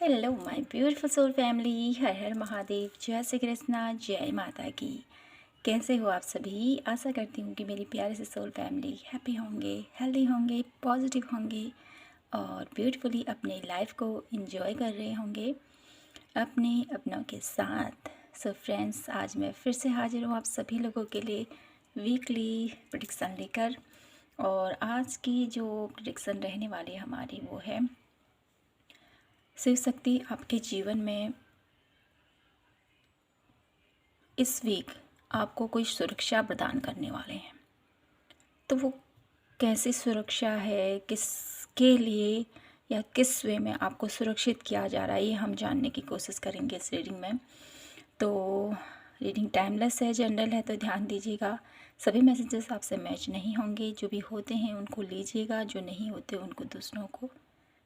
Hello my beautiful soul family, Har Har Mahadev, जय श्री कृष्णा, जय माता की। कैसे हो आप सभी? आशा करती हूँ कि मेरी प्यारे से सोल फैमिली हैप्पी होंगे, हेल्दी होंगे, पॉजिटिव होंगे और ब्यूटीफुली अपने लाइफ को एंजॉय कर रहे होंगे अपने अपनों के साथ। सो फ्रेंड्स, आज मैं फिर से हाजिर हूँ आप सभी लोगों के लिए वीकली प्रेडिक्शन लेकर। और आज की जो प्रेडिक्शन रहने वाली है हमारी, वो है शिव शक्ति आपके जीवन में इस वीक आपको कोई सुरक्षा प्रदान करने वाले हैं। तो वो कैसी सुरक्षा है, किसके लिए या किस वे में आपको सुरक्षित किया जा रहा है, ये हम जानने की कोशिश करेंगे इस रीडिंग में। तो रीडिंग टाइमलेस है, जनरल है, तो ध्यान दीजिएगा। सभी मैसेजेस आपसे मैच नहीं होंगे। जो भी होते हैं उनको लीजिएगा, जो नहीं होते उनको दूसरों को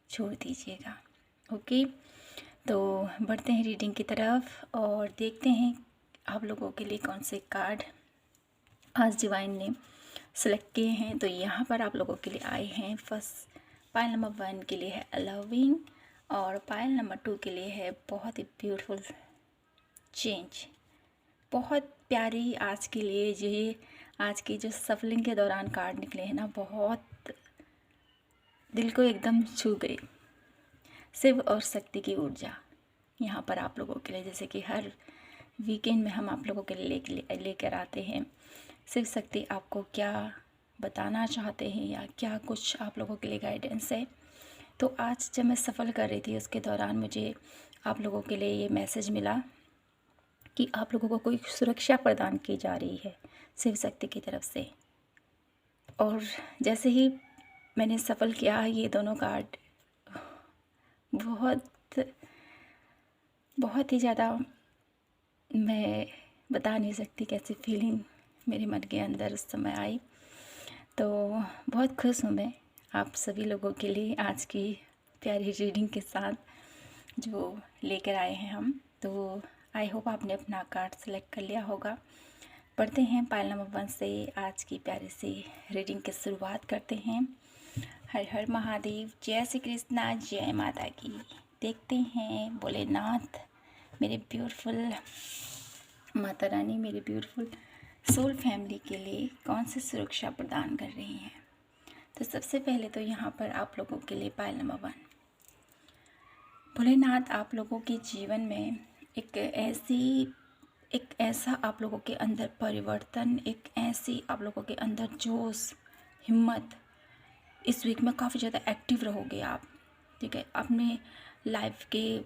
छोड़ दीजिएगा। ओके, तो बढ़ते हैं रीडिंग की तरफ और देखते हैं आप लोगों के लिए कौन से कार्ड आज डिवाइन ने सेलेक्ट किए हैं। तो यहाँ पर आप लोगों के लिए आए हैं। फर्स्ट पाइल नंबर 1 के लिए है अलाउिंग और पाइल नंबर 2 के लिए है बहुत ही ब्यूटीफुल चेंज। बहुत प्यारी आज के लिए जो ये आज की जो सफलिंग के दौरान कार्ड निकले हैं ना, बहुत दिल को एकदम छू गई। शिव और शक्ति की ऊर्जा यहाँ पर आप लोगों के लिए, जैसे कि हर वीकेंड में हम आप लोगों के लिए लेकर आते हैं। शिव शक्ति आपको क्या बताना चाहते हैं या क्या कुछ आप लोगों के लिए गाइडेंस है। तो आज जब मैं सफ़र कर रही थी उसके दौरान मुझे आप लोगों के लिए ये मैसेज मिला कि आप लोगों को कोई सुरक्षा प्रदान की जा रही है शिव शक्ति की तरफ से। और जैसे ही मैंने सफ़र किया, ये दोनों कार्ड बहुत ही ज़्यादा, मैं बता नहीं सकती कैसी फीलिंग मेरे मन के अंदर उस समय आई। तो बहुत खुश हूँ मैं आप सभी लोगों के लिए आज की प्यारी रीडिंग के साथ जो लेकर आए हैं हम। तो आई होप आपने अपना कार्ड सेलेक्ट कर लिया होगा। पढ़ते हैं पाइल नंबर 1 से आज की प्यारी सी रीडिंग की शुरुआत करते हैं। हर हर महादेव, जय श्री कृष्णा, जय माता की। देखते हैं भोलेनाथ मेरे ब्यूटीफुल माता रानी, मेरे ब्यूटीफुल सोल फैमिली के लिए कौन सी सुरक्षा प्रदान कर रही हैं। तो सबसे पहले तो यहाँ पर आप लोगों के लिए पाइल नंबर 1, भोलेनाथ आप लोगों के जीवन में एक ऐसा आप लोगों के अंदर परिवर्तन, एक ऐसी आप लोगों के अंदर जोश, हिम्मत, इस वीक में काफ़ी ज़्यादा एक्टिव रहोगे आप। ठीक है, अपने लाइफ के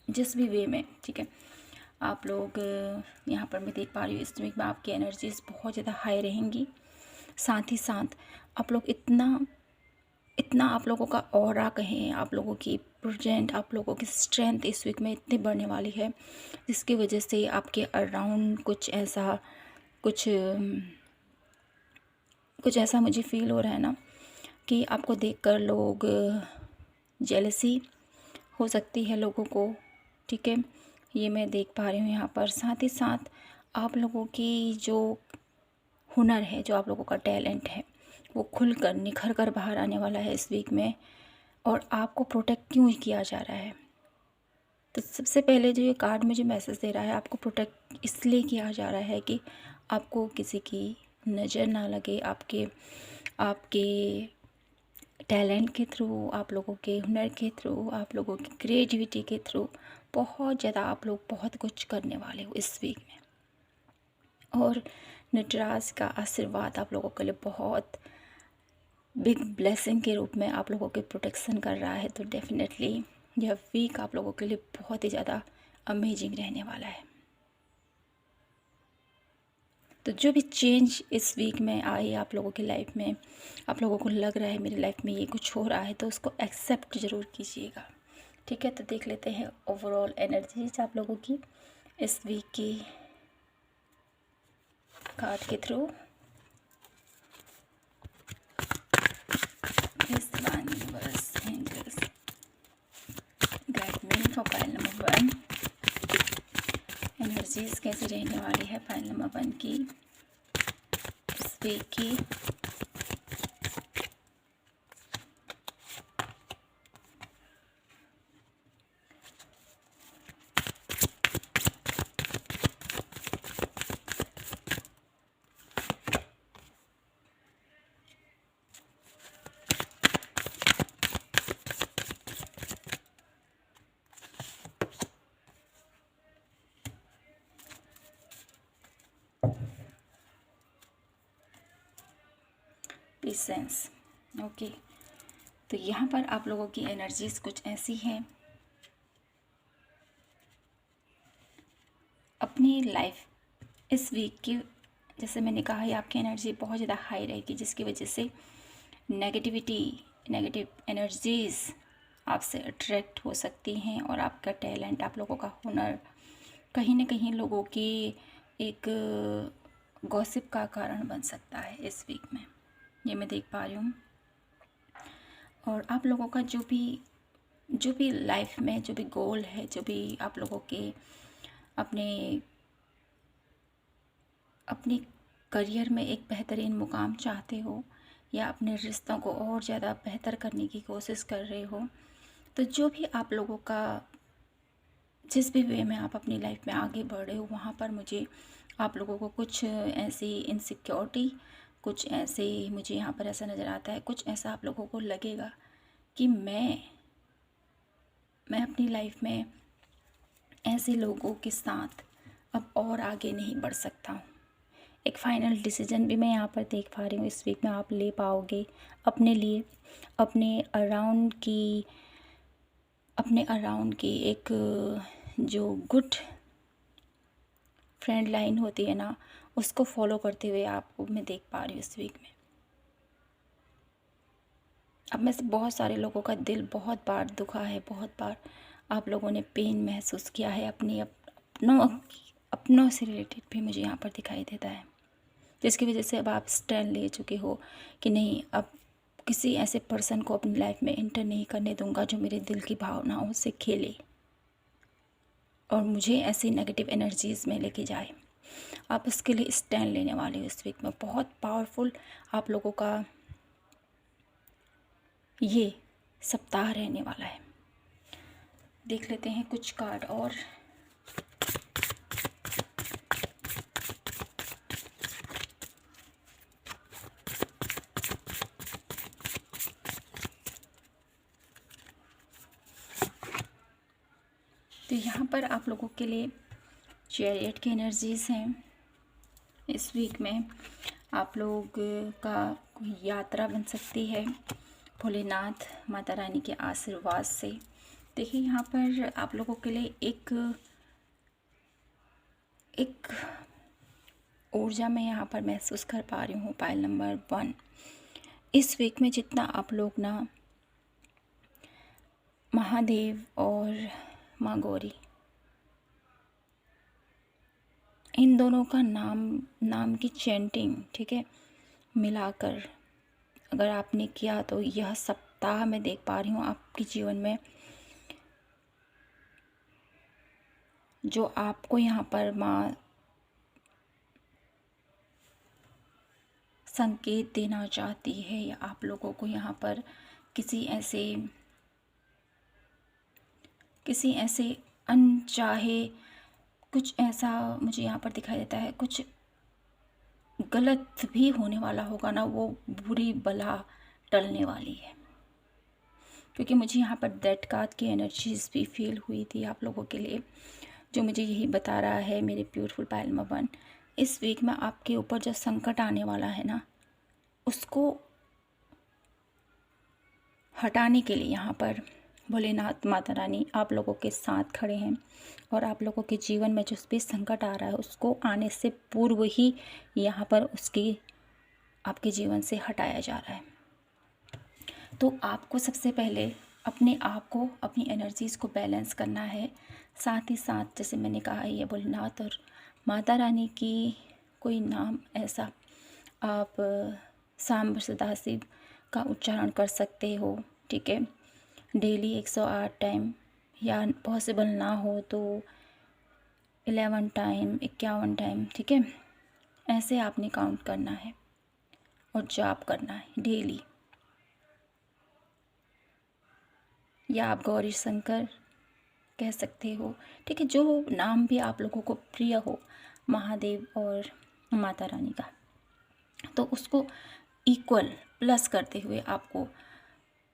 जिस भी वे में, ठीक है, आप लोग यहाँ पर मैं देख पा रही हूँ इस वीक में आपकी एनर्जीज बहुत ज़्यादा हाई रहेंगी। साथ ही साथ आप लोग इतना आप लोगों का ऑरा कहें, आप लोगों की प्रेजेंट, आप लोगों की स्ट्रेंथ इस वीक में इतनी बढ़ने वाली है जिसकी वजह से आपके अराउंड कुछ ऐसा मुझे फील हो रहा है ना कि आपको देखकर लोग जेलसी हो सकती है लोगों को। ठीक है, ये मैं देख पा रही हूँ यहाँ पर। साथ ही साथ आप लोगों की जो हुनर है, जो आप लोगों का टैलेंट है, वो खुलकर निखर कर बाहर आने वाला है इस वीक में। और आपको प्रोटेक्ट क्यों किया जा रहा है? तो सबसे पहले जो ये कार्ड मुझे मैसेज दे रहा है, आपको प्रोटेक्ट इसलिए किया जा रहा है कि आपको किसी की नज़र ना लगे। आपके टैलेंट के थ्रू, आप लोगों के हुनर के थ्रू, आप लोगों की क्रिएटिविटी के थ्रू बहुत ज़्यादा आप लोग बहुत कुछ करने वाले हो इस वीक में। और नटराज का आशीर्वाद आप लोगों के लिए बहुत बिग ब्लेसिंग के रूप में आप लोगों के प्रोटेक्शन कर रहा है। तो डेफिनेटली यह वीक आप लोगों के लिए बहुत ही ज़्यादा अमेजिंग रहने वाला है। तो जो भी चेंज इस वीक में आई आप लोगों की लाइफ में, आप लोगों को लग रहा है मेरी लाइफ में ये कुछ हो रहा है, तो उसको एक्सेप्ट ज़रूर कीजिएगा। ठीक है, तो देख लेते हैं ओवरऑल एनर्जीज आप लोगों की इस वीक की कार्ड के थ्रू। पाइल नंबर 1 एनर्जीज कैसी रहने वाली है पाइल नंबर 1 की इस वीक की। पेशेंस। ओके, तो यहाँ पर आप लोगों की एनर्जीज कुछ ऐसी हैं। अपनी लाइफ इस वीक की, जैसे मैंने कहा है, आपकी एनर्जी बहुत ज़्यादा हाई रहेगी, जिसकी वजह से नेगेटिव एनर्जीज आपसे अट्रैक्ट हो सकती हैं, और आपका टैलेंट, आप लोगों का हुनर कहीं ना कहीं लोगों की एक गॉसिप का कारण बन सकता है इस वीक में, ये मैं देख पा रही हूँ। और आप लोगों का जो भी लाइफ में जो भी गोल है, जो भी आप लोगों के अपने करियर में एक बेहतरीन मुकाम चाहते हो, या अपने रिश्तों को और ज़्यादा बेहतर करने की कोशिश कर रहे हो, तो जो भी आप लोगों का जिस भी वे में आप अपनी लाइफ में आगे बढ़ रहे हो, वहाँ पर मुझे आप लोगों को कुछ ऐसी इनसिक्योरिटी, कुछ ऐसे मुझे यहाँ पर ऐसा नज़र आता है, कुछ ऐसा आप लोगों को लगेगा कि मैं अपनी लाइफ में ऐसे लोगों के साथ अब और आगे नहीं बढ़ सकता हूँ। एक फ़ाइनल डिसीजन भी मैं यहाँ पर देख पा रही हूँ इस वीक में आप ले पाओगे अपने लिए, अपने अराउंड की एक जो गुड फ्रेंड लाइन होती है ना, उसको फॉलो करते हुए आपको मैं देख पा रही हूँ इस वीक में। अब में से बहुत सारे लोगों का दिल बहुत बार दुखा है, बहुत बार आप लोगों ने पेन महसूस किया है, अपनों से रिलेटेड भी मुझे यहाँ पर दिखाई देता है, जिसकी वजह से अब आप स्टैंड ले चुके हो कि नहीं, अब किसी ऐसे पर्सन को अपनी लाइफ में एंटर नहीं करने दूंगा जो मेरे दिल की भावनाओं से खेले और मुझे ऐसी नेगेटिव एनर्जीज में लेके जाए। आप उसके लिए स्टैंड लेने वाले हो इस वीक में। बहुत पावरफुल आप लोगों का ये सप्ताह रहने वाला है। देख लेते हैं कुछ कार्ड और। तो यहाँ पर आप लोगों के लिए चैरियट की एनर्जीज़ हैं। इस वीक में आप लोग का कोई यात्रा बन सकती है भोलेनाथ माता रानी के आशीर्वाद से। देखिए यहाँ पर आप लोगों के लिए एक ऊर्जा मैं यहाँ पर महसूस कर पा रही हूँ। पायल नंबर 1, इस वीक में जितना आप लोग ना महादेव और माँ गौरी, इन दोनों का नाम की चैंटिंग, ठीक है, मिलाकर अगर आपने किया तो यह सप्ताह मैं देख पा रही हूँ आपके जीवन में जो आपको यहाँ पर माँ संकेत देना चाहती है, या आप लोगों को यहाँ पर किसी ऐसे अनचाहे कुछ ऐसा मुझे यहाँ पर दिखाई देता है, कुछ गलत भी होने वाला होगा ना, वो बुरी बला टलने वाली है। क्योंकि मुझे यहाँ पर डेथ कार्ड की एनर्जीज भी फील हुई थी आप लोगों के लिए, जो मुझे यही बता रहा है मेरे ब्यूटीफुल पायल नंबर 1, इस वीक में आपके ऊपर जो संकट आने वाला है ना, उसको हटाने के लिए यहाँ पर भोलेनाथ माता रानी आप लोगों के साथ खड़े हैं, और आप लोगों के जीवन में जो भी संकट आ रहा है उसको आने से पूर्व ही यहाँ पर उसकी आपके जीवन से हटाया जा रहा है। तो आपको सबसे पहले अपने आप को, अपनी एनर्जीज़ को बैलेंस करना है। साथ ही साथ जैसे मैंने कहा है, ये भोलेनाथ और माता रानी की कोई नाम ऐसा आप सांब सदाशिव का उच्चारण कर सकते हो, ठीक है, डेली 108 टाइम, या पॉसिबल ना हो तो 11 टाइम, 51 टाइम, ठीक है, ऐसे आपने काउंट करना है और जाप करना है डेली। या आप गौरी शंकर कह सकते हो, ठीक है, जो नाम भी आप लोगों को प्रिय हो महादेव और माता रानी का, तो उसको इक्वल प्लस करते हुए आपको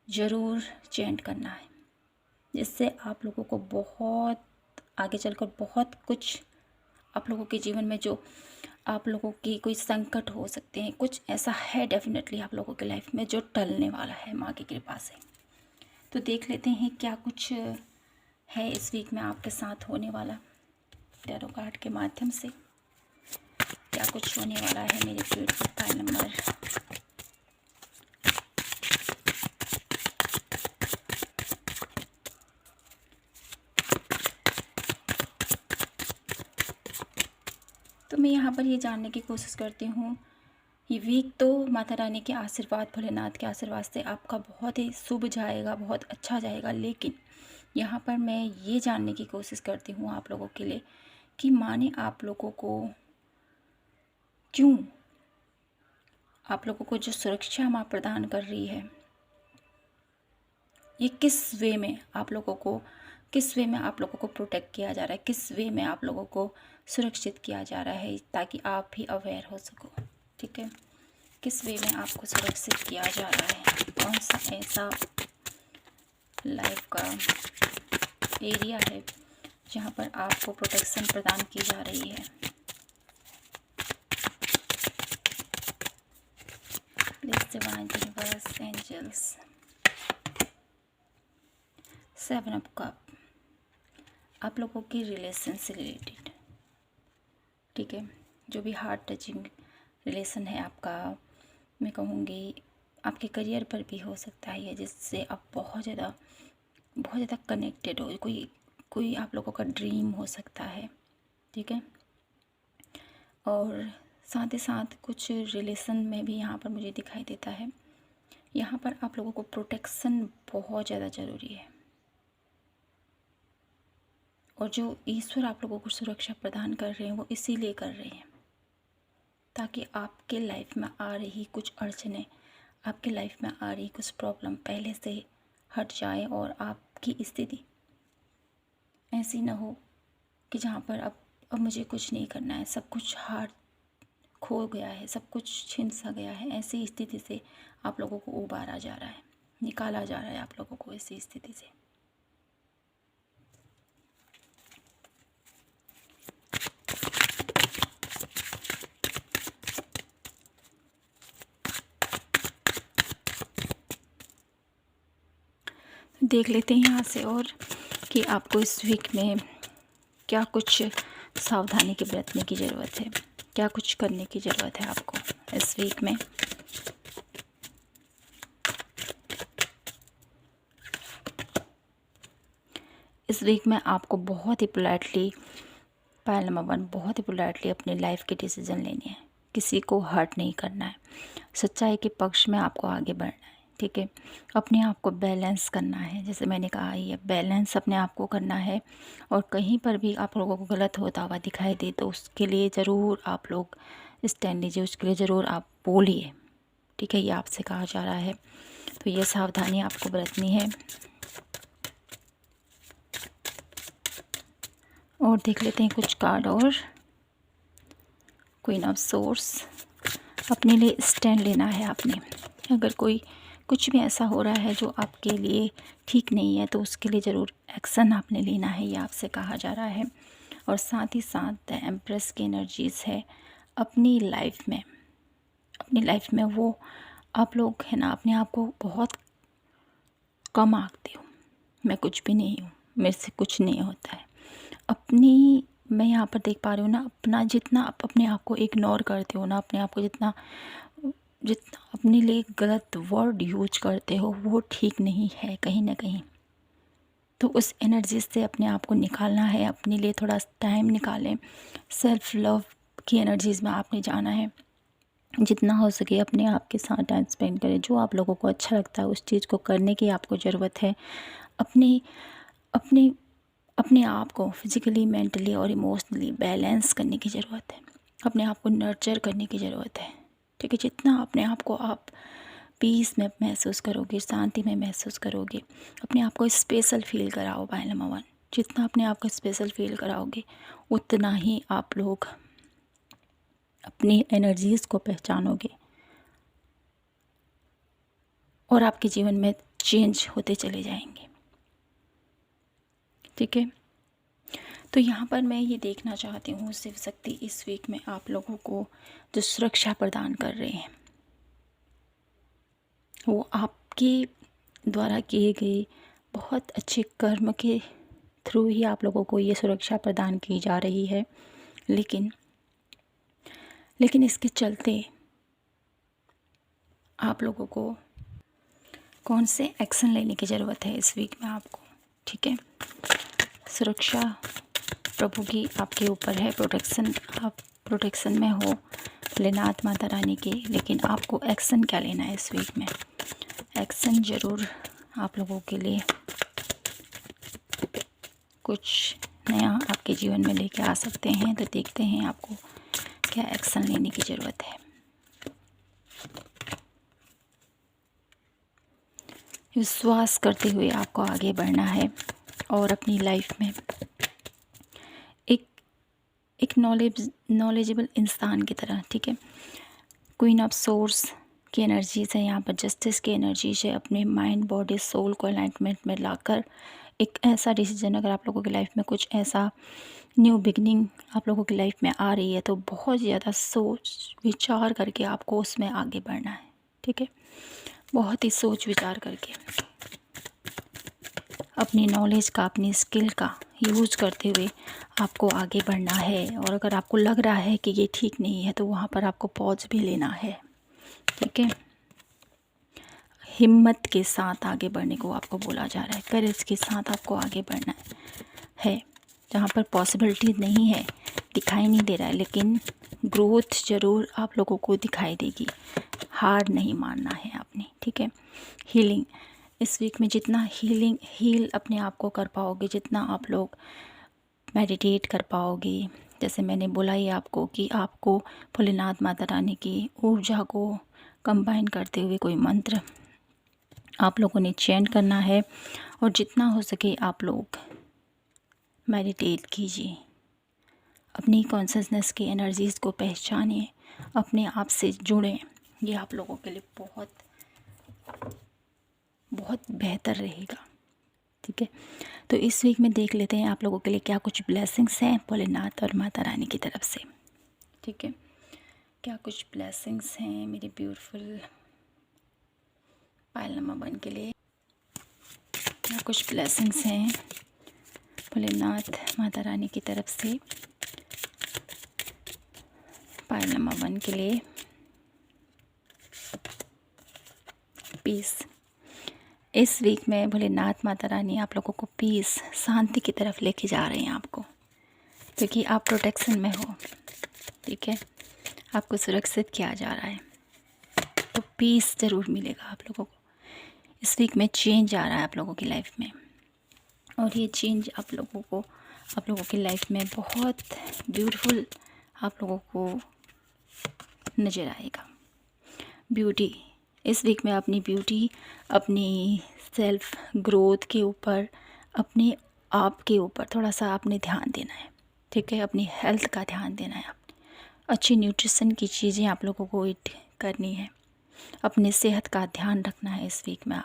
ज़रूर चैंट करना है, जिससे आप लोगों को बहुत आगे चलकर बहुत कुछ आप लोगों के जीवन में जो आप लोगों की कोई संकट हो सकते हैं, कुछ ऐसा है डेफिनेटली आप लोगों की लाइफ में जो टलने वाला है माँ की कृपा से। तो देख लेते हैं क्या कुछ है इस वीक में आपके साथ होने वाला टैरो कार्ड के माध्यम से। क्या कुछ होने वाला है मेरे ब्यूटीफुल पाइल नंबर। तो मैं यहाँ पर ये जानने की कोशिश करती हूँ, ये वीक तो माता रानी के आशीर्वाद, भोलेनाथ के आशीर्वाद से आपका बहुत ही शुभ जाएगा, बहुत अच्छा जाएगा। लेकिन यहाँ पर मैं ये जानने की कोशिश करती हूँ आप लोगों के लिए कि माँ ने आप लोगों को क्यों, आप लोगों को जो सुरक्षा माँ प्रदान कर रही है, ये किस वे में आप लोगों को, किस वे में आप लोगों को प्रोटेक्ट किया जा रहा है, किस वे में आप लोगों को सुरक्षित किया जा रहा है, ताकि आप भी अवेयर हो सको। ठीक है, किस वे में आपको सुरक्षित किया जा रहा है, कौन सा ऐसा लाइफ का एरिया है जहाँ पर आपको प्रोटेक्शन प्रदान की जा रही है। Please divine universe angels. 7 of cup, आप लोगों की रिलेशन से रिलेटेड। ठीक है, जो भी हार्ट टचिंग रिलेशन है आपका, मैं कहूँगी आपके करियर पर भी हो सकता है ये, जिससे आप बहुत ज़्यादा कनेक्टेड हो। कोई आप लोगों का ड्रीम हो सकता है। ठीक है, और साथ ही साथ कुछ रिलेशन में भी यहाँ पर मुझे दिखाई देता है, यहाँ पर आप लोगों को प्रोटेक्शन बहुत ज़्यादा ज़रूरी है। और जो ईश्वर आप लोगों को सुरक्षा प्रदान कर रहे हैं वो इसीलिए कर रहे हैं ताकि आपके लाइफ में आ रही कुछ अड़चनें, आपके लाइफ में आ रही कुछ प्रॉब्लम पहले से हट जाए और आपकी स्थिति ऐसी ना हो कि जहाँ पर अब मुझे कुछ नहीं करना है, सब कुछ हार खो गया है, सब कुछ छिन सा गया है। ऐसी स्थिति से आप लोगों को उबारा जा रहा है, निकाला जा रहा है आप लोगों को ऐसी स्थिति से। देख लेते हैं यहाँ से और कि आपको इस वीक में क्या कुछ सावधानी के बरतने की ज़रूरत है, क्या कुछ करने की ज़रूरत है आपको इस वीक में। इस वीक में आपको बहुत ही पोलाइटली, पायल नंबर 1, बहुत ही पोलाइटली अपनी लाइफ के डिसीजन लेने हैं। किसी को हर्ट नहीं करना है, सच्चाई के पक्ष में आपको आगे बढ़ना है। ठीक है, अपने आप को बैलेंस करना है, जैसे मैंने कहा ये बैलेंस अपने आप को करना है। और कहीं पर भी आप लोगों को गलत होता हुआ दिखाई दे तो उसके लिए ज़रूर आप लोग स्टैंड लीजिए, उसके लिए ज़रूर आप बोलिए। ठीक है, ये आपसे कहा जा रहा है, तो ये सावधानी आपको बरतनी है। और देख लेते हैं कुछ कार्ड और। क्वीन ऑफ सोर्स, अपने लिए स्टैंड लेना है आपने। अगर कुछ भी ऐसा हो रहा है जो आपके लिए ठीक नहीं है तो उसके लिए ज़रूर एक्शन आपने लेना है, ये आपसे कहा जा रहा है। और साथ ही साथ द एम्प्रेस की एनर्जीज़ है अपनी लाइफ में वो आप लोग है ना, अपने आप को बहुत कम आंकते हो। मैं कुछ भी नहीं हूँ, मेरे से कुछ नहीं होता है। मैं यहाँ पर देख पा रही हूँ ना, जितना आप अपने आप को इग्नोर करते हो ना, अपने आप को जितना अपने लिए गलत वर्ड यूज करते हो वो ठीक नहीं है कहीं ना कहीं। तो उस एनर्जी से अपने आप को निकालना है, अपने लिए थोड़ा टाइम निकालें। सेल्फ लव की एनर्जीज़ में आपने जाना है। जितना हो सके अपने आप के साथ टाइम स्पेंड करें, जो आप लोगों को अच्छा लगता है उस चीज़ को करने की आपको ज़रूरत है। अपने अपने अपने आप को फिज़िकली, मेंटली और इमोशनली बैलेंस करने की ज़रूरत है। अपने आप को नर्चर करने की ज़रूरत है। ठीक है, जितना अपने आप को आप पीस में महसूस करोगे, शांति में महसूस करोगे, अपने आप को स्पेशल फील कराओ। पायल नंबर 1, जितना अपने आप को स्पेशल फील कराओगे उतना ही आप लोग अपनी एनर्जीज़ को पहचानोगे और आपके जीवन में चेंज होते चले जाएंगे। ठीक है, तो यहाँ पर मैं ये देखना चाहती हूँ शिव शक्ति इस वीक में आप लोगों को जो सुरक्षा प्रदान कर रहे हैं वो आपके द्वारा किए गए बहुत अच्छे कर्म के थ्रू ही आप लोगों को ये सुरक्षा प्रदान की जा रही है। लेकिन इसके चलते आप लोगों को कौन से एक्शन लेने की ज़रूरत है इस वीक में आपको, ठीक है। सुरक्षा प्रभु की आपके ऊपर है, प्रोटेक्शन, आप प्रोटेक्शन में हो भोलेनाथ माता रानी के। लेकिन आपको एक्शन क्या लेना है इस वीक में? एक्शन ज़रूर आप लोगों के लिए कुछ नया आपके जीवन में लेके आ सकते हैं। तो देखते हैं आपको क्या एक्शन लेने की ज़रूरत है। विश्वास करते हुए आपको आगे बढ़ना है और अपनी लाइफ में एक नॉलेजेबल इंसान की तरह, ठीक है। क्वीन ऑफ सोर्स की एनर्जी से, यहाँ पर जस्टिस की एनर्जी से अपने माइंड बॉडी सोल को अलाइनमेंट में लाकर एक ऐसा डिसीजन, अगर आप लोगों की लाइफ में कुछ ऐसा न्यू बिगनिंग आप लोगों की लाइफ में आ रही है तो बहुत ज़्यादा सोच विचार करके आपको उसमें आगे बढ़ना है, ठीक है। बहुत ही सोच विचार करके अपनी नॉलेज का, अपनी स्किल का यूज़ करते हुए आपको आगे बढ़ना है। और अगर आपको लग रहा है कि ये ठीक नहीं है तो वहाँ पर आपको पॉज भी लेना है, ठीक है। हिम्मत के साथ आगे बढ़ने को आपको बोला जा रहा है, करेज के साथ आपको आगे बढ़ना है। जहाँ पर पॉसिबिलिटी नहीं है, दिखाई नहीं दे रहा है, लेकिन ग्रोथ ज़रूर आप लोगों को दिखाई देगी। हार नहीं मानना है आपने, ठीक है। हीलिंग इस वीक में जितना हील अपने आप को कर पाओगे, जितना आप लोग मेडिटेट कर पाओगे, जैसे मैंने बोला ही आपको कि आपको भोलेनाथ माता रानी की ऊर्जा को कंबाइन करते हुए कोई मंत्र आप लोगों ने चैंट करना है। और जितना हो सके आप लोग मेडिटेट कीजिए, अपनी कॉन्शियसनेस की एनर्जीज़ को पहचानिए, अपने आप से जुड़ें। ये आप लोगों के लिए बहुत बहुत बेहतर रहेगा, ठीक है। तो इस वीक में देख लेते हैं आप लोगों के लिए क्या कुछ ब्लेसिंग्स हैं भोलेनाथ और माता रानी की तरफ से, ठीक है। क्या कुछ ब्लेसिंग्स हैं मेरी ब्यूटीफुल पायल नंबर 1 के लिए। क्या कुछ ब्लेसिंग्स हैं भोलेनाथ माता रानी की तरफ से पायल नंबर 1 के लिए। पीस इस वीक में भोलेनाथ माता रानी आप लोगों को पीस, शांति की तरफ लेके जा रहे हैं आपको, क्योंकि आप प्रोटेक्शन में हो, ठीक है। आपको सुरक्षित किया जा रहा है, तो पीस ज़रूर मिलेगा आप लोगों को। इस वीक में चेंज आ रहा है आप लोगों की लाइफ में, और ये चेंज आप लोगों की लाइफ में बहुत ब्यूटीफुल आप लोगों को नज़र आएगा। ब्यूटी इस वीक में अपनी ब्यूटी, अपनी सेल्फ ग्रोथ के ऊपर, अपने आप के ऊपर थोड़ा सा आपने ध्यान देना है, ठीक है। अपनी हेल्थ का ध्यान देना है, आपने अच्छी न्यूट्रिशन की चीज़ें आप लोगों को ईट करनी है, अपने सेहत का ध्यान रखना है इस वीक में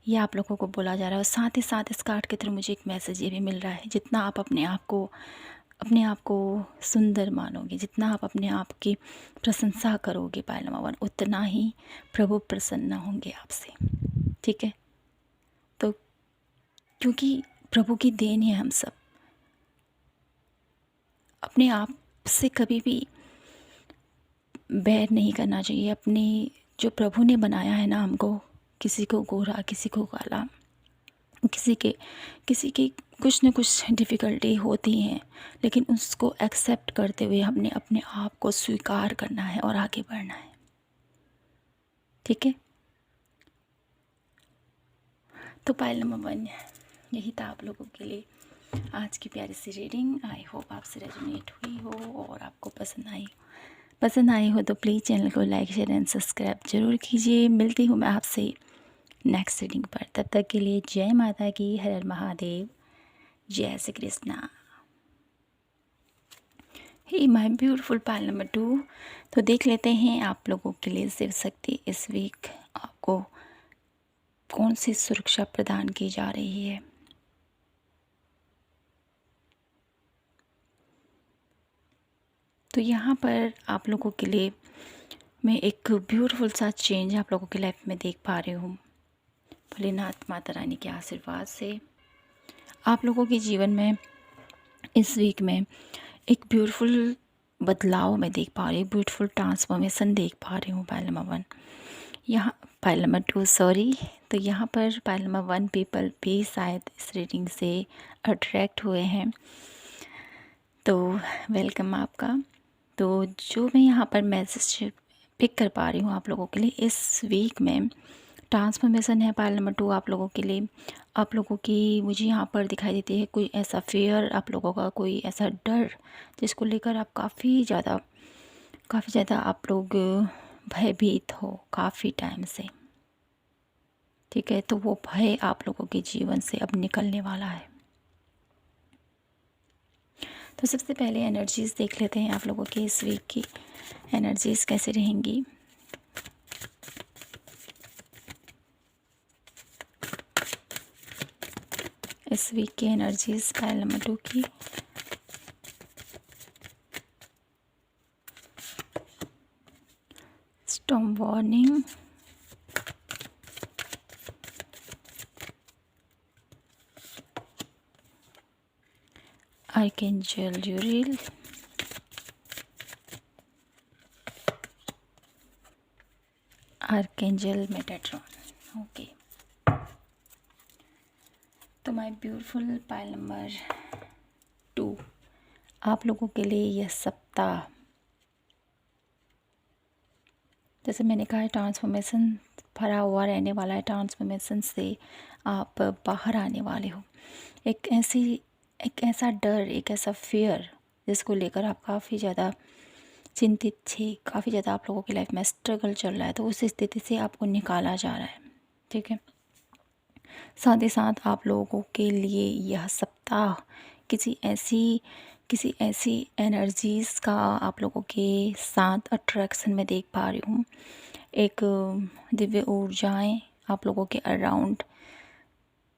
ये आप लोगों को बोला जा रहा है। और साथ ही साथ इस कार्ड के थ्रू मुझे एक मैसेज ये भी मिल रहा है, जितना आप अपने आप को सुंदर मानोगे, जितना आप अपने आप की प्रशंसा करोगे पायल नंबर 1, उतना ही प्रभु प्रसन्न होंगे आपसे, ठीक है। तो क्योंकि प्रभु की देन है, हम सब अपने आप से कभी भी बैर नहीं करना चाहिए। अपने जो प्रभु ने बनाया है ना हमको, किसी को गोरा, किसी को काला, किसी के कुछ न कुछ डिफ़िकल्टी होती हैं, लेकिन उसको एक्सेप्ट करते हुए हमने अपने आप को स्वीकार करना है और आगे बढ़ना है, ठीक है। तो पायल नंबर 1 यही था आप लोगों के लिए आज की प्यारी सी रीडिंग। आई होप आपसे रेजोनेट हुई हो और आपको पसंद आई हो तो प्लीज़ चैनल को लाइक, शेयर एंड सब्सक्राइब ज़रूर कीजिए। मिलती हूँ मैं आपसे नेक्स्ट रीडिंग पर, तब तक के लिए जय माता की, हर हर महादेव, जय श्री कृष्णा। ही माय ब्यूटीफुल पायल नंबर 2। तो देख लेते हैं आप लोगों के लिए शिव शक्ति इस वीक आपको कौन सी सुरक्षा प्रदान की जा रही है। तो यहाँ पर आप लोगों के लिए मैं एक ब्यूटीफुल सा चेंज आप लोगों की लाइफ में देख पा रही हूँ। भोलेनाथ माता रानी के आशीर्वाद से आप लोगों के जीवन में इस वीक में एक ब्यूटीफुल बदलाव मैं देख पा रही हूँ, ब्यूटीफुल ट्रांसफॉर्मेशन देख पा रही हूँ। पाइल नंबर 1 यहाँ, पाइल नंबर 2 सॉरी। तो यहाँ पर पाइल नंबर 1 पीपल भी शायद इस रीडिंग से अट्रैक्ट हुए हैं, तो वेलकम आपका। तो जो मैं यहाँ पर मैसेज पिक कर पा रही हूँ आप लोगों के लिए इस वीक में ट्रांसफॉर्मेशन है। पाइल नंबर 2 आप लोगों के लिए, आप लोगों की मुझे यहाँ पर दिखाई देती है कोई ऐसा फियर आप लोगों का, कोई ऐसा डर जिसको लेकर आप काफ़ी ज़्यादा आप लोग भयभीत हो काफ़ी टाइम से। ठीक है, तो वो भय आप लोगों के जीवन से अब निकलने वाला है। तो सबसे पहले एनर्जीज़ देख लेते हैं आप लोगों के इस वीक की एनर्जीज़ कैसे रहेंगी। इस वीक की एनर्जीज़ पाइल नंबर 2 की। Storm warning, archangel Uriel, archangel Metatron. Okay, तो माय ब्यूटीफुल पाइल नंबर 2 आप लोगों के लिए यह सप्ताह, जैसे मैंने कहा है, ट्रांसफॉर्मेशन भरा हुआ रहने वाला है। ट्रांसफॉर्मेशन से आप बाहर आने वाले हो। एक ऐसा डर, एक ऐसा फियर जिसको लेकर आप काफ़ी ज़्यादा चिंतित थे, काफ़ी ज़्यादा आप लोगों की लाइफ में स्ट्रगल चल रहा है, तो उस स्थिति से आपको निकाला जा रहा है। ठीक है, साथ ही साथ आप लोगों के लिए यह सप्ताह किसी ऐसी एनर्जीज़ का आप लोगों के साथ अट्रैक्शन में देख पा रही हूँ। एक दिव्य ऊर्जाएं आप लोगों के अराउंड,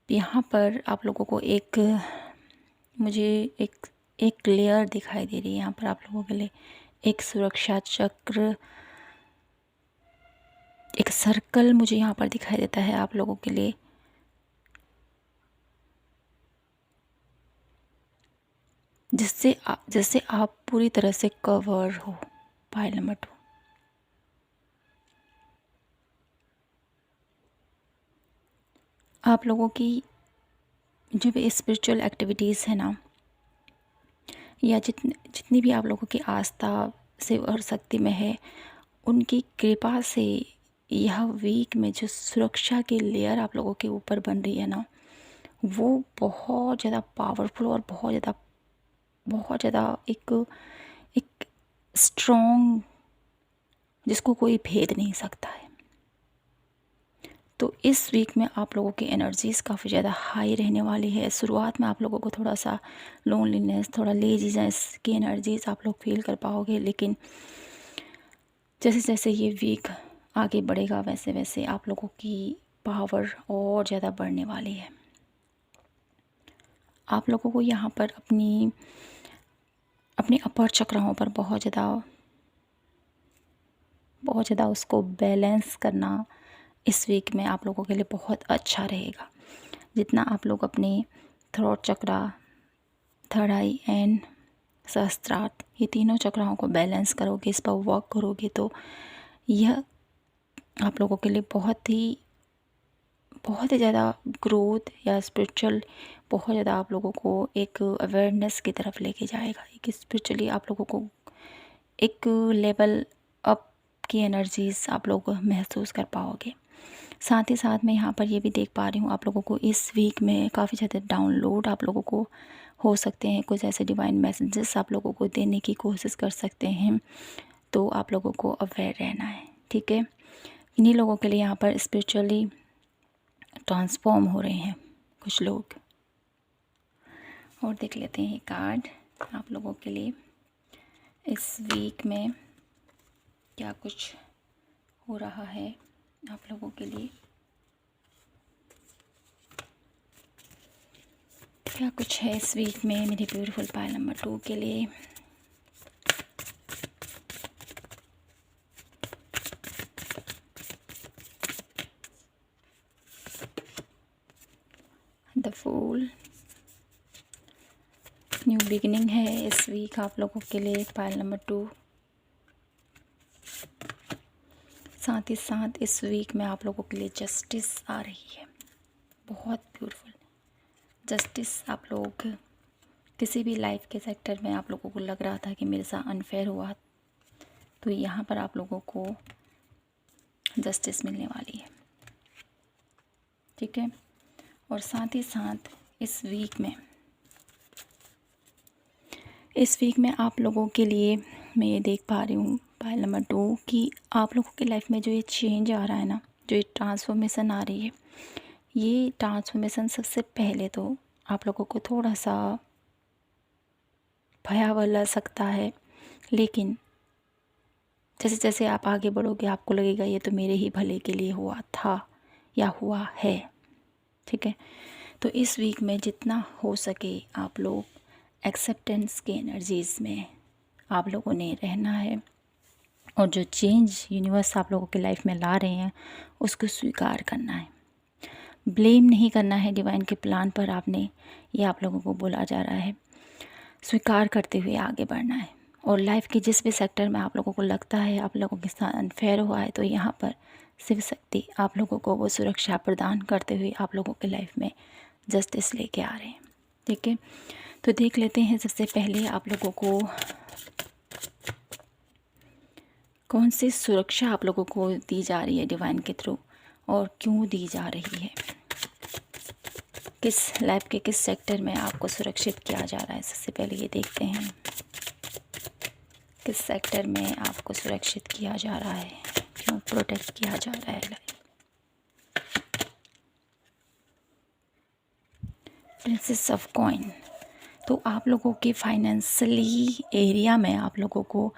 यहाँ पर आप लोगों को मुझे एक लेयर दिखाई दे रही है। यहाँ पर आप लोगों के लिए एक सुरक्षा चक्र, एक सर्कल मुझे यहाँ पर दिखाई देता है आप लोगों के लिए। जिससे आप पूरी तरह से कवर हो। पाइल नंबर 2 आप लोगों की जो भी स्पिरिचुअल एक्टिविटीज़ है ना, या जितनी भी आप लोगों की आस्था से और शक्ति में है, उनकी कृपा से यह वीक में जो सुरक्षा की लेयर आप लोगों के ऊपर बन रही है ना, वो बहुत ज़्यादा पावरफुल और बहुत ज़्यादा एक स्ट्रॉन्ग, जिसको कोई भेद नहीं सकता है। तो इस वीक में आप लोगों की एनर्जीज़ काफ़ी ज़्यादा हाई रहने वाली है। शुरुआत में आप लोगों को थोड़ा सा लोनलीनेस, थोड़ा लेजीनेस की एनर्जीज़ आप लोग फील कर पाओगे, लेकिन जैसे जैसे ये वीक आगे बढ़ेगा वैसे वैसे आप लोगों की पावर और ज़्यादा बढ़ने वाली है। आप लोगों को यहाँ पर अपने अपर चक्राओं पर बहुत ज़्यादा उसको बैलेंस करना इस वीक में आप लोगों के लिए बहुत अच्छा रहेगा। जितना आप लोग अपने throat chakra, third eye and सहस्त्रार्थ, ये तीनों चक्राओं को बैलेंस करोगे, इस पर वर्क करोगे, तो यह आप लोगों के लिए बहुत ही ज़्यादा ग्रोथ या स्पिरिचुअल, बहुत ज़्यादा आप लोगों को एक अवेयरनेस की तरफ लेके जाएगा। एक स्पिरिचुअली आप लोगों को एक लेवल अप की एनर्जीज़ आप लोग महसूस कर पाओगे। साथ ही साथ मैं यहाँ पर ये भी देख पा रही हूँ आप लोगों को इस वीक में काफ़ी ज़्यादा डाउनलोड आप लोगों को हो सकते हैं। कुछ ऐसे डिवाइन मैसेजेस आप लोगों को देने की कोशिश कर सकते हैं, तो आप लोगों को अवेयर रहना है। ठीक है, इन्हीं लोगों के लिए यहाँ पर स्पिरिचुअली ट्रांसफॉर्म हो रहे हैं कुछ लोग। और देख लेते हैं कार्ड आप लोगों के लिए इस वीक में क्या कुछ हो रहा है आप लोगों के लिए, क्या कुछ है इस वीक में मेरे ब्यूटीफुल पाइल नंबर 2 के लिए। The fool. न्यू बिगिनिंग है इस वीक आप लोगों के लिए, पाइल नंबर 2। साथ ही साथ इस वीक में आप लोगों के लिए जस्टिस आ रही है, बहुत ब्यूटीफुल जस्टिस। आप लोग किसी भी लाइफ के सेक्टर में आप लोगों को लग रहा था कि मेरे साथ अनफेयर हुआ, तो यहाँ पर आप लोगों को जस्टिस मिलने वाली है, ठीक है। और साथ ही साथ इस वीक में आप लोगों के लिए मैं ये देख पा रही हूँ, पाइल नंबर 2, कि आप लोगों की लाइफ में जो ये चेंज आ रहा है ना, जो ये ट्रांसफॉर्मेशन आ रही है, ये ट्रांसफॉर्मेशन सबसे पहले तो आप लोगों को थोड़ा सा भयावह लग सकता है, लेकिन जैसे जैसे आप आगे बढ़ोगे आपको लगेगा ये तो मेरे ही भले के लिए हुआ था या हुआ है, ठीक है। तो इस वीक में जितना हो सके आप लोग एक्सेप्टेंस के एनर्जीज़ में आप लोगों ने रहना है, और जो चेंज यूनिवर्स आप लोगों की लाइफ में ला रहे हैं उसको स्वीकार करना है। ब्लेम नहीं करना है डिवाइन के प्लान पर आपने, ये आप लोगों को बोला जा रहा है। स्वीकार करते हुए आगे बढ़ना है, और लाइफ के जिस भी सेक्टर में आप लोगों को लगता है आप लोगों के साथ अनफेयर हुआ है, तो यहाँ पर शिव शक्ति आप लोगों को वो सुरक्षा प्रदान करते हुए आप लोगों के लाइफ में जस्टिस लेके आ रहे हैं, ठीक है। तो देख लेते हैं सबसे पहले आप लोगों को कौन सी सुरक्षा आप लोगों को दी जा रही है डिवाइन के थ्रू, और क्यों दी जा रही है, किस लाइफ के किस सेक्टर में आपको सुरक्षित किया जा रहा है। सबसे पहले ये देखते हैं किस सेक्टर में आपको सुरक्षित किया जा रहा है, क्यों प्रोटेक्ट किया जा रहा है। प्रिंसेस ऑफ कॉइन, तो आप लोगों के फाइनेंशियली एरिया में आप लोगों को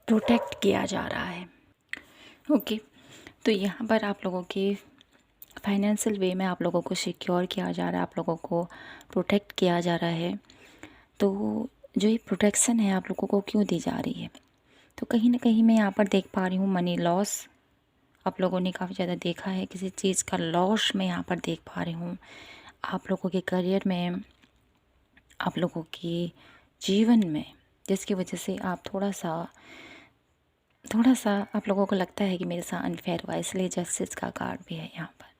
प्रोटेक्ट किया जा रहा है, ओके। तो यहाँ पर आप लोगों के फाइनेंशियल वे में आप लोगों को सिक्योर किया जा रहा है, आप लोगों को प्रोटेक्ट किया जा रहा है। तो जो ये प्रोटेक्शन है आप लोगों को क्यों दी जा रही है, तो कहीं ना कहीं मैं यहाँ पर देख पा रही हूँ मनी लॉस। आप लोगों ने काफ़ी ज़्यादा देखा है, किसी चीज़ का लॉस मैं यहाँ पर देख पा रही हूँ। आप लोगों के करियर में, आप लोगों के जीवन में, जिसकी वजह से आप थोड़ा सा आप लोगों को लगता है कि मेरे साथ अनफेयर हुआ, इसलिए जस्टिस का कार्ड भी है यहाँ पर।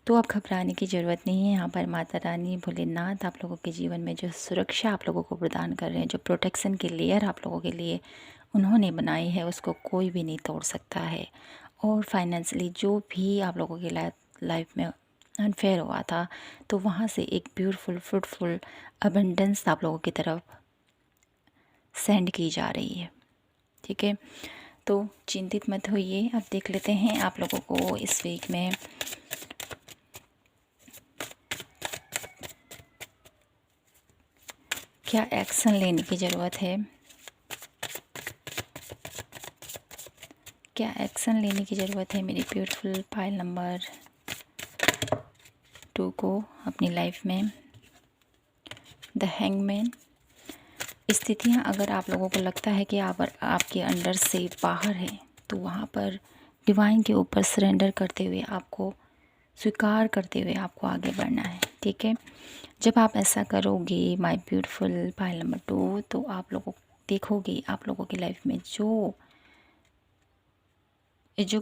तो अब घबराने की ज़रूरत नहीं है, यहाँ पर माता रानी भोलेनाथ आप लोगों के जीवन में जो सुरक्षा आप लोगों को प्रदान कर रहे हैं, जो प्रोटेक्शन की लेयर आप लोगों के लिए उन्होंने बनाई है, उसको कोई भी नहीं तोड़ सकता है। और फाइनेंशियली जो भी आप लोगों की लाइफ में अनफेयर हुआ था, तो वहाँ से एक ब्यूटीफुल फ्रूटफुल अबंडेंस आप लोगों की तरफ सेंड की जा रही है, ठीक है। तो चिंतित मत होइए। अब देख लेते हैं आप लोगों को इस वीक में क्या एक्शन लेने की ज़रूरत है, क्या एक्शन लेने की ज़रूरत है मेरी ब्यूटीफुल पाइल नंबर 2 को अपनी लाइफ में। द हैंगमैन, स्थितियाँ अगर आप लोगों को लगता है कि आप आपके अंडर से बाहर है, तो वहाँ पर डिवाइन के ऊपर सरेंडर करते हुए, आपको स्वीकार करते हुए आपको आगे बढ़ना है, ठीक है। जब आप ऐसा करोगे माय ब्यूटीफुल पाइल नंबर 2, तो आप लोगों देखोगे आप लोगों की लाइफ में जो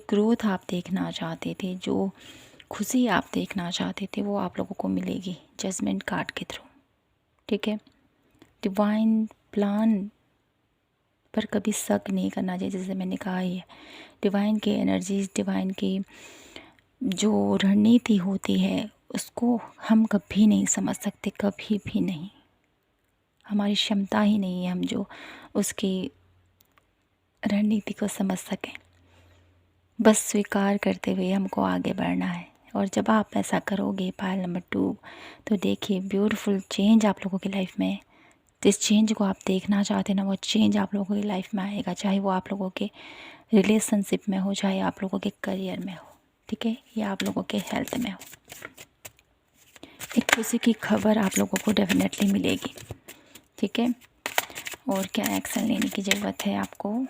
ग्रोथ आप देखना चाहते थे, जो खुशी आप देखना चाहते थे, वो आप लोगों को मिलेगी जजमेंट कार्ड के थ्रू, ठीक है। डिवाइन प्लान पर कभी शक नहीं करना चाहिए, जैसे मैंने कहा है डिवाइन के एनर्जीज, डिवाइन की जो रणनीति होती है उसको हम कभी नहीं समझ सकते, कभी भी नहीं। हमारी क्षमता ही नहीं है हम जो उसकी रणनीति को समझ सकें। बस स्वीकार करते हुए हमको आगे बढ़ना है। और जब आप ऐसा करोगे पाइल नंबर 2, तो देखिए ब्यूटीफुल चेंज आप लोगों की लाइफ में, जिस चेंज को आप देखना चाहते हैं ना, वो चेंज आप लोगों की लाइफ में आएगा, चाहे वो आप लोगों के रिलेशनशिप में हो, चाहे आप लोगों के करियर में हो, ठीक है, या आप लोगों के हेल्थ में हो। एक खुशी की खबर आप लोगों को डेफिनेटली मिलेगी, ठीक है। और क्या एक्शन लेने की ज़रूरत है आपको,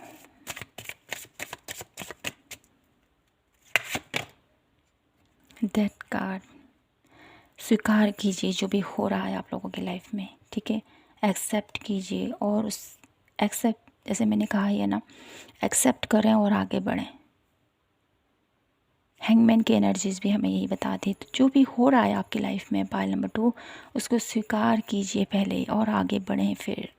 दैट कार्ड, स्वीकार कीजिए जो भी हो रहा है आप लोगों की लाइफ में, ठीक है। एक्सेप्ट कीजिए और उस एक्सेप्ट, जैसे मैंने कहा है ना, एक्सेप्ट करें और आगे बढ़ें। हैंगमैन की एनर्जीज भी हमें यही बताती है। तो जो भी हो रहा है आपकी लाइफ में, पाइल नंबर 2, उसको स्वीकार कीजिए पहले और आगे बढ़ें फिर।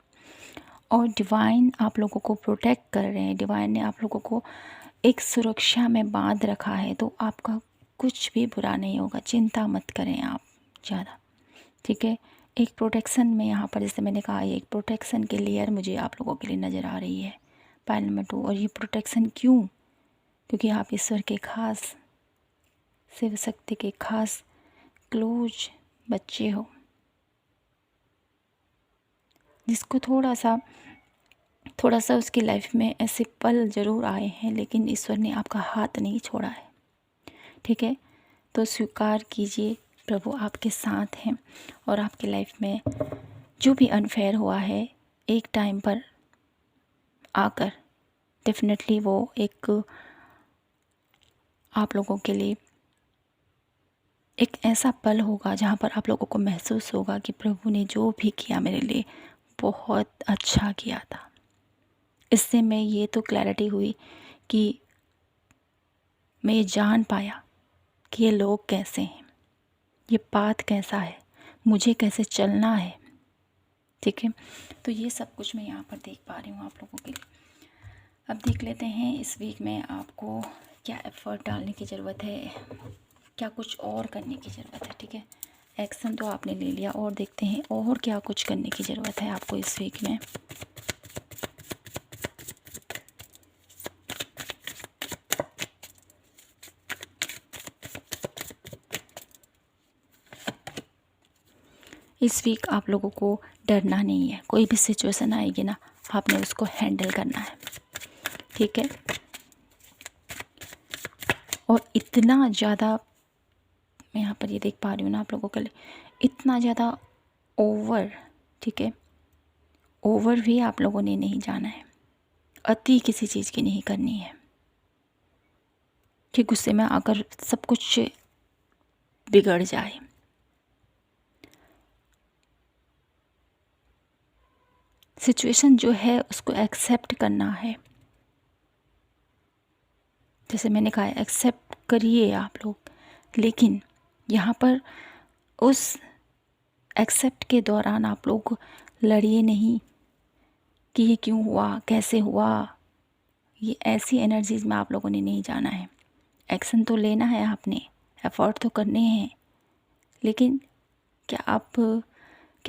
और डिवाइन आप लोगों को प्रोटेक्ट कर रहे हैं, डिवाइन ने आप लोगों को एक सुरक्षा में बांध रखा है, तो आपका कुछ भी बुरा नहीं होगा, चिंता मत करें आप ज़्यादा, ठीक है। एक प्रोटेक्शन में यहाँ पर, जैसे मैंने कहा, एक प्रोटेक्शन की लेयर मुझे आप लोगों के लिए नज़र आ रही है, पाइल नंबर 2। और ये प्रोटेक्शन क्यों? क्योंकि आप ईश्वर के खास, शिव शक्ति के खास क्लोज बच्चे हो, जिसको थोड़ा सा उसकी लाइफ में ऐसे पल ज़रूर आए हैं, लेकिन ईश्वर ने आपका हाथ नहीं छोड़ा है, ठीक है। तो स्वीकार कीजिए, प्रभु आपके साथ हैं और आपकी लाइफ में जो भी अनफेयर हुआ है, एक टाइम पर आकर डेफिनेटली वो एक आप लोगों के लिए एक ऐसा पल होगा जहाँ पर आप लोगों को महसूस होगा कि प्रभु ने जो भी किया मेरे लिए बहुत अच्छा किया था। इससे मैं ये तो क्लैरिटी हुई कि मैं ये जान पाया कि ये लोग कैसे हैं, ये पाथ कैसा है, मुझे कैसे चलना है, ठीक है। तो ये सब कुछ मैं यहाँ पर देख पा रही हूँ आप लोगों के लिए। अब देख लेते हैं इस वीक में आपको क्या एफ़र्ट डालने की ज़रूरत है, क्या कुछ और करने की ज़रूरत है, ठीक है। एक्शन तो आपने ले लिया, और देखते हैं और क्या कुछ करने की ज़रूरत है आपको इस वीक में। इस वीक आप लोगों को डरना नहीं है, कोई भी सिचुएशन आएगी ना, आपने उसको हैंडल करना है, ठीक है। और इतना ज़्यादा मैं यहाँ पर ये देख पा रही हूँ ना आप लोगों के लिए, इतना ज़्यादा ओवर, ठीक है, ओवर भी आप लोगों ने नहीं जाना है, अति किसी चीज़ की नहीं करनी है कि गुस्से में आकर सब कुछ बिगड़ जाए। सिचुएशन जो है उसको एक्सेप्ट करना है, जैसे मैंने कहा एक्सेप्ट करिए आप लोग, लेकिन यहाँ पर उस एक्सेप्ट के दौरान आप लोग लड़िए नहीं कि ये क्यों हुआ, कैसे हुआ, ये ऐसी एनर्जीज में आप लोगों ने नहीं जाना है। एक्शन तो लेना है आपने, एफर्ट तो करने हैं, लेकिन क्या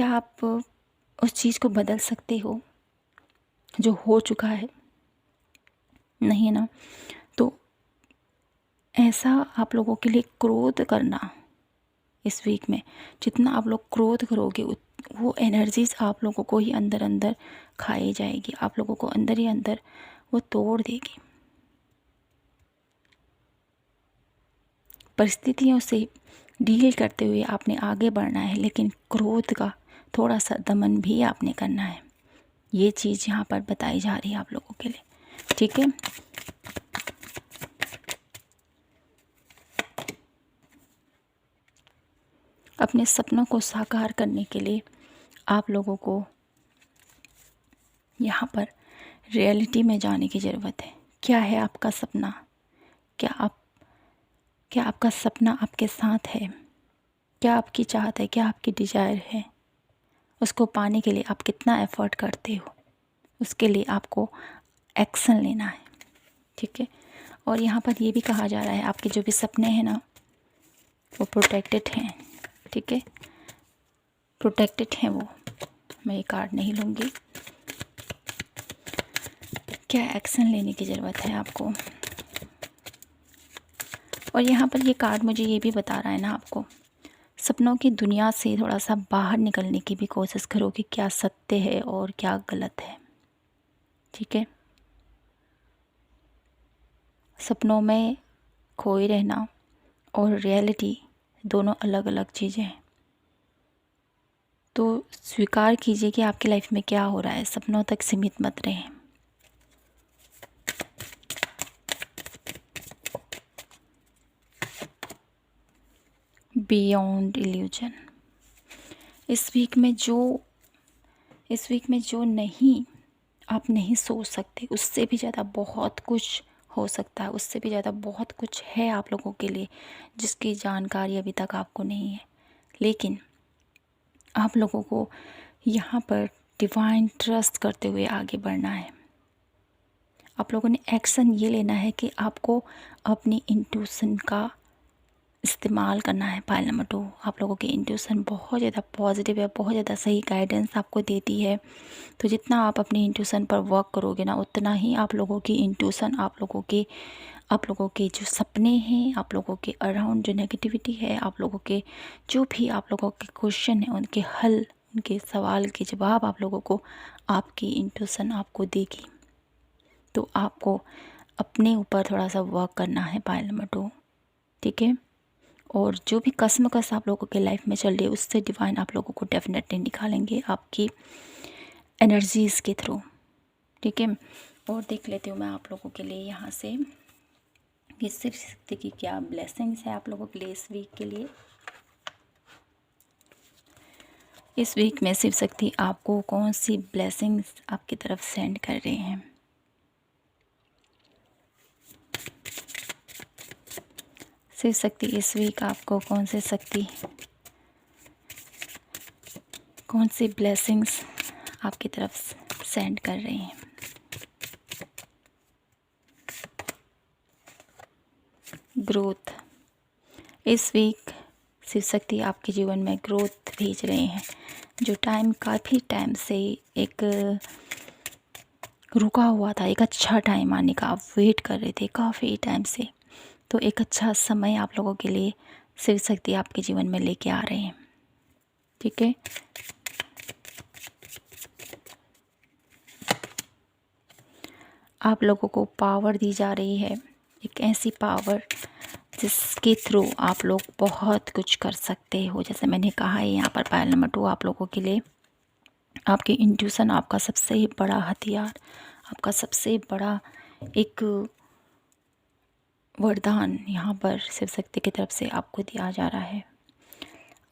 आप उस चीज़ को बदल सकते हो जो हो चुका है? नहीं ना। तो ऐसा आप लोगों के लिए क्रोध करना इस वीक में, जितना आप लोग क्रोध करोगे वो एनर्जीज आप लोगों को ही अंदर अंदर खाई जाएगी, आप लोगों को अंदर ही अंदर वो तोड़ देगी। परिस्थितियों से डील करते हुए आपने आगे बढ़ना है, लेकिन क्रोध का थोड़ा सा दमन भी आपने करना है। ये चीज़ यहाँ पर बताई जा रही है आप लोगों के लिए, ठीक है। अपने सपनों को साकार करने के लिए आप लोगों को यहाँ पर रियलिटी में जाने की ज़रूरत है। क्या है आपका सपना? क्या आपका सपना आपके साथ है? क्या आपकी चाहत है? क्या आपकी डिज़ायर है? उसको पाने के लिए आप कितना एफ़र्ट करते हो? उसके लिए आपको एक्शन लेना है, ठीक है। और यहाँ पर ये भी कहा जा रहा है आपके जो भी सपने हैं ना, वो प्रोटेक्टेड हैं, ठीक है, प्रोटेक्टेड हैं वो। मैं ये कार्ड नहीं लूँगी। क्या एक्शन लेने की ज़रूरत है आपको? और यहाँ पर ये कार्ड मुझे ये भी बता रहा है ना आपको, सपनों की दुनिया से थोड़ा सा बाहर निकलने की भी कोशिश करो कि क्या सत्य है और क्या गलत है, ठीक है। सपनों में खोए रहना और रियलिटी दोनों अलग अलग चीज़ें हैं। तो स्वीकार कीजिए कि आपकी लाइफ में क्या हो रहा है, सपनों तक सीमित मत रहें। Beyond illusion. इस वीक में जो नहीं आप नहीं सोच सकते, उससे भी ज़्यादा बहुत कुछ हो सकता है, उससे भी ज़्यादा बहुत कुछ है आप लोगों के लिए जिसकी जानकारी अभी तक आपको नहीं है। लेकिन आप लोगों को यहाँ पर डिवाइन ट्रस्ट करते हुए आगे बढ़ना है। आप लोगों ने एक्शन ये लेना है कि आपको अपनी इंट्यूशन का इस्तेमाल करना है। पाइल नंबर 2, आप लोगों की इंट्यूशन बहुत ज़्यादा पॉजिटिव है, बहुत ज़्यादा सही गाइडेंस आपको देती है। तो जितना आप अपनी इंट्यूशन पर वर्क करोगे ना, उतना ही आप लोगों की इंट्यूशन आप लोगों के जो सपने हैं, आप लोगों के अराउंड जो नेगेटिविटी है, आप लोगों के जो भी आप लोगों के क्वेश्चन हैं, उनके हल, उनके सवाल के जवाब आप लोगों को आपकी इंट्यूशन आपको देगी। तो आपको अपने ऊपर थोड़ा सा वर्क करना है पाइल नंबर 2, ठीक है। और जो भी कसमकस आप लोगों के लाइफ में चल रही है, उससे डिवाइन आप लोगों को डेफिनेटली निकालेंगे आपकी एनर्जीज़ के थ्रू, ठीक है। और देख लेती हूँ मैं आप लोगों के लिए यहाँ से ये शिव शक्ति की क्या ब्लेसिंग्स है आप लोगों के लिए इस वीक के लिए। इस वीक में शिव शक्ति आपको कौन सी ब्लेसिंग्स आपकी तरफ सेंड कर रहे हैं। शिव शक्ति इस वीक आपको कौन सी ब्लेसिंग्स आपकी तरफ सेंड कर रहे हैं। ग्रोथ, इस वीक शिव शक्ति आपके जीवन में ग्रोथ भेज रहे हैं। जो टाइम काफ़ी टाइम से एक रुका हुआ था, एक अच्छा टाइम आने का आप वेट कर रहे थे काफ़ी टाइम से, तो एक अच्छा समय आप लोगों के लिए शिव शक्ति आपके जीवन में लेके आ रहे हैं, ठीक है। आप लोगों को पावर दी जा रही है, एक ऐसी पावर जिसके थ्रू आप लोग बहुत कुछ कर सकते हो। जैसे मैंने कहा है यहाँ पर पायल नंबर 2 आप लोगों के लिए आपकी इंट्यूशन आपका सबसे बड़ा हथियार, आपका सबसे बड़ा एक वरदान यहाँ पर शिव शक्ति की तरफ से आपको दिया जा रहा है।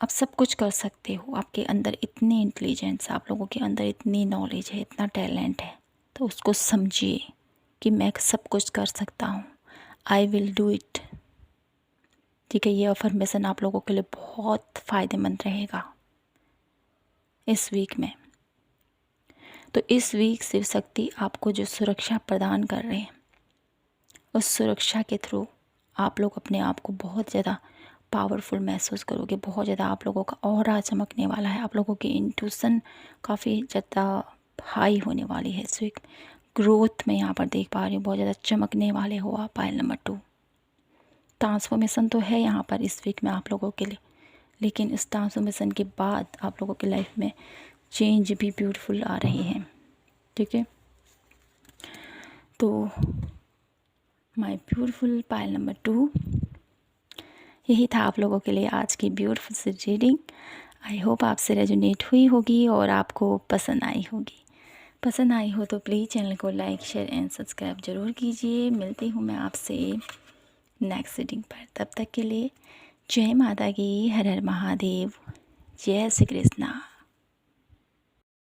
आप सब कुछ कर सकते हो, आपके अंदर इतनी इंटेलिजेंस, आप लोगों के अंदर इतनी नॉलेज है, इतना टैलेंट है, तो उसको समझिए कि मैं सब कुछ कर सकता हूँ। आई विल डू इट, ठीक है। ये अफर्मेशन आप लोगों के लिए बहुत फ़ायदेमंद रहेगा इस वीक में। तो इस वीक शिव शक्ति आपको जो सुरक्षा प्रदान कर रहे हैं, उस सुरक्षा के थ्रू आप लोग अपने आप को बहुत ज़्यादा पावरफुल महसूस करोगे। बहुत ज़्यादा आप लोगों का ऑरा चमकने वाला है, आप लोगों की इंट्यूशन काफ़ी ज़्यादा हाई होने वाली है इस वीक। ग्रोथ में यहाँ पर देख पा रही हूँ, बहुत ज़्यादा चमकने वाले हो आप। पायल नंबर 2, ट्रांसफॉर्मेशन तो है यहाँ पर इस वीक में आप लोगों के लिए, लेकिन इस ट्रांसफॉर्मेशन के बाद आप लोगों की लाइफ में चेंज भी ब्यूटीफुल आ रही है, ठीक है। तो माय ब्यूटीफुल पायल नंबर 2, यही था आप लोगों के लिए आज की ब्यूटीफुल सी रीडिंग। आई होप आपसे रेजोनेट हुई होगी और आपको पसंद आई होगी। पसंद आई हो तो प्लीज़ चैनल को लाइक, शेयर एंड सब्सक्राइब ज़रूर कीजिए। मिलती हूँ मैं आपसे नेक्स्ट रीडिंग पर, तब तक के लिए जय माता की, हर हर महादेव, जय श्री कृष्णा।